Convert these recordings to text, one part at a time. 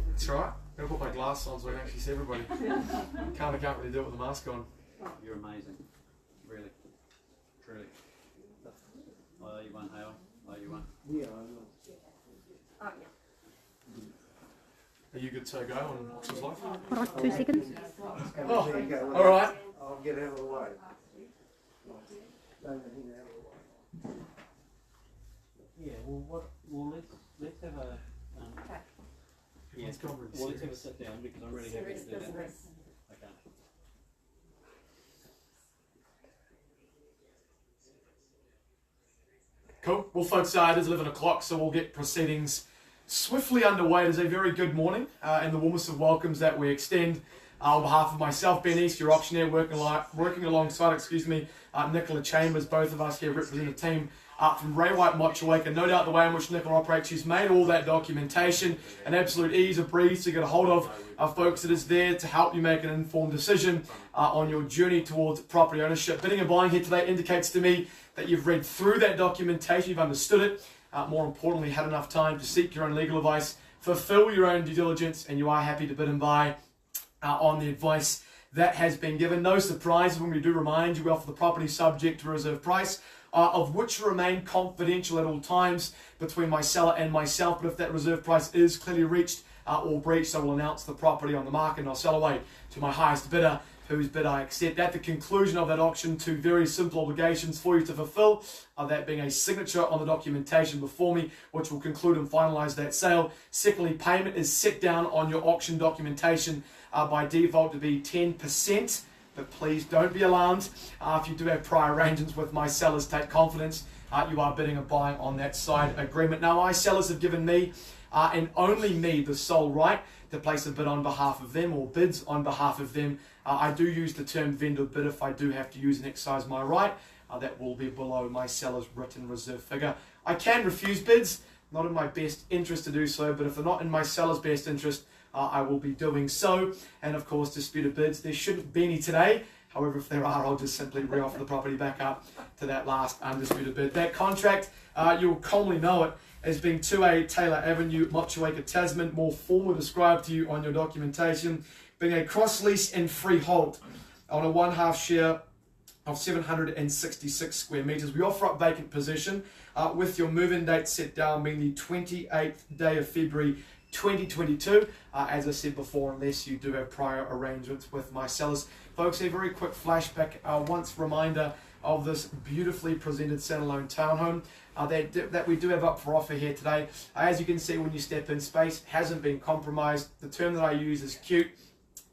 That's right. I'm going to put my glass on so I can actually see everybody. I can't really do it with the mask on. You're amazing. Really. Truly. I owe you one, Hale. I owe you one. Yeah, I know. Are you good to go on Oxford's life? Right, 2 seconds. Oh, all right. I'll get out of the way. Don't let him out of the way. Yeah, well let's have a yeah, Let's go well let's have a sit down because I'm really happy to do that. Okay. Cool. Well, folks, it is 11 o'clock, so we'll get proceedings swiftly underway. It is a very good morning, and the warmest of welcomes that we extend on behalf of myself, Ben East, your auctioneer, working alongside, Nicola Chambers. Both of us here represent a team from Ray White Motueka. No doubt the way in which Nicola operates, she's made all that documentation an absolute ease, a breeze to get a hold of. Folks, it is there to help you make an informed decision on your journey towards property ownership. Bidding and buying here today indicates to me that you've read through that documentation, you've understood it, more importantly, had enough time to seek your own legal advice, fulfill your own due diligence, and you are happy to bid and buy on the advice that has been given. No surprises when we do remind you we offer the property subject to reserve price, of which remain confidential at all times between my seller and myself. But if that reserve price is clearly reached or breached, I will announce the property on the market and I'll sell away to my highest bidder, whose bid I accept. At the conclusion of that auction, two very simple obligations for you to fulfill, that being a signature on the documentation before me, which will conclude and finalise that sale. Secondly, payment is set down on your auction documentation by default to be 10%, but please don't be alarmed. If you do have prior arrangements with my sellers, take confidence. You are bidding and buying on that side agreement. Now, my sellers have given me, and only me, the sole right to place a bid on behalf of them, or bids on behalf of them. I do use the term vendor bid if I do have to use and exercise my right. That will be below my seller's written reserve figure. I can refuse bids, not in my best interest to do so, but if they're not in my seller's best interest, I will be doing so. And of course, disputed bids, there shouldn't be any today. However, if there are, I'll just simply re-offer the property back up to that last undisputed bid. That contract, you'll commonly know it as being 2A Taylor Avenue, Motueka, Tasman, more formally described to you on your documentation, being a cross-lease and freehold on a one-half share of 766 square metres. We offer up vacant possession with your move-in date set down being the 28th day of February 2022, as I said before, unless you do have prior arrangements with my sellers. Folks, a very quick flashback, once reminder of this beautifully presented standalone townhome that we do have up for offer here today. As you can see when you step in, space hasn't been compromised. The term that I use is cute.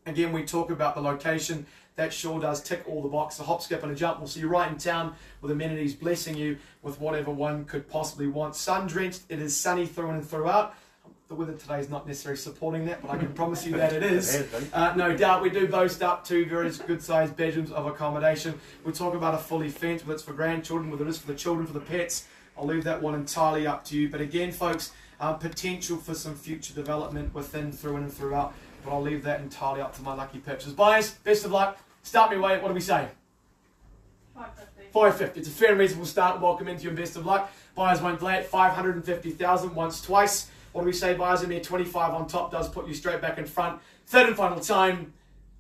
Again, we talk about the location. That sure does tick all the boxes. A hop, skip and a jump will see you right in town with amenities blessing you with whatever one could possibly want. Sun-drenched, it is sunny through and throughout. The weather today is not necessarily supporting that, but I can promise you that it is. No doubt, we do boast up to very good-sized bedrooms of accommodation. We talk about a fully fenced, whether it's for grandchildren, whether it is for the children, for the pets. I'll leave that one entirely up to you. But again, folks, potential for some future development within, through and throughout. But I'll leave that entirely up to my lucky purchasers. Buyers, best of luck. Start me away. What do we say? 550. 550. It's a fair and reasonable start. Welcome into you and best of luck. Buyers won't delay it. 550,000 once, twice. What do we say, buyers? In there, 25 on top does put you straight back in front. Third and final time,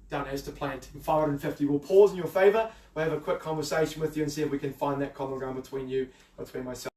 down as to plan. 550. We'll pause in your favour. We'll have a quick conversation with you and see if we can find that common ground between you, between myself.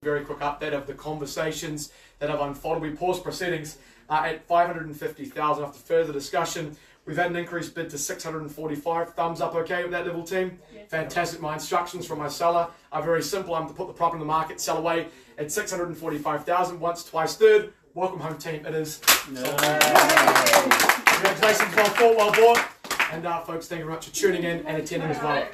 Very quick update of the conversations that have unfolded. We paused proceedings at 550,000 after further discussion. We've had an increased bid to 645. Thumbs up okay with that level, team? Yes. Fantastic. My instructions from my seller are very simple. I'm to put the property in the market, sell away at 645,000. Once, twice, third. Welcome home, team. It is. Congratulations, well fought, well bought. And folks, thank you very much for tuning in and attending as well.